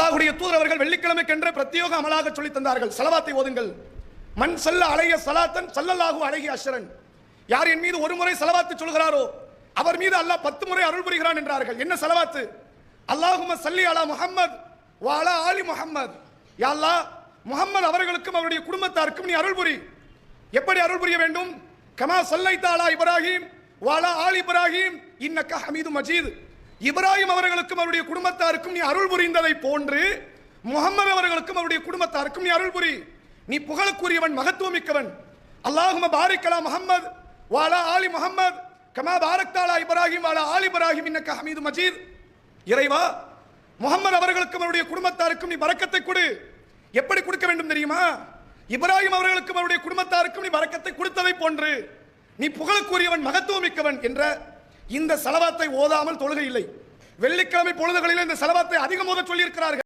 அல்லாஹ்வுடைய தூதர் அவர்கள் வெள்ளிக்கிழமைக்கென்ற பிரத்யேக அமலாக சொல்லி தந்தார்கள். ஸலவாத்தை ஓதுங்கள். மன் ஸல்ல அலைஹி ஸலாத்தன் ஸல்லல்லாஹு அலைஹி அஷ்ரன். யார் என் மீது ஒரு முறை ஸலவாத்து சொல்கிறாரோ அவர் மீது அல்லாஹ் 10 முறை அருள் புரிகிறான் என்றார்கள். என்ன ஸலவாத்து? அல்லாஹும்ம ஸல்லி அலா முஹம்மத் வ அலா ஆலி முஹம்மத். யா அல்லாஹ், முஹம்மது அவர்களுக்கும் அவருடைய குடும்பத்தாருக்கும் நீ அருள் புரி. எப்படி அருள் புரிய வேண்டும்? கமா ஸல்லைத அலா இப்ராஹிம் வ அலா ஆலி இப்ராஹிம் இன்னக ஹமீது மஜீத். இப்ராஹிம் அவர்களுக்கும் அவருடைய குடும்பத்தாருக்கும் நீ அருள் புரிந்ததை போன்று முஹம்மது அவர்களுக்கும் அவருடைய குடும்பத்தாருக்கும் நீ அருள் புரி. நீ புகழுக்குரியவன், மகத்துவமிக்கவன். அல்லாஹும்ம பாரிக் அலா முஹம்மத் வ அலா ஆலி முஹம்மத் கமா பாரக்த அலா இப்ராஹிம் வ அலா ஆலி இப்ராஹிம் இன்னக ஹமீது மஜீத். இறைவா, முஹம்மது அவர்களுக்கும் அவருடைய குடும்பத்தாருக்கும் நீ பரக்கத்தை கொடு. எப்படி கொடுக்க வேண்டும் தெரியுமா? இப்ராஹிம் அவர்களுக்கும் அவருடைய குடும்பத்தாருக்கும் நீ பரக்கத்தை கொடுத்ததை போன்று நீ புகழுக்குரியவன், மகத்துவமிக்கவன் என்ற இந்த ஸலவாத்தை ஓதாமல் தொழுகை இல்லை. வெள்ளிக்கிழமை பொழுதுகளில் இந்த ஸலவாத்தை அதிகம் ஓத சொல்லி இருக்கிறார்கள்.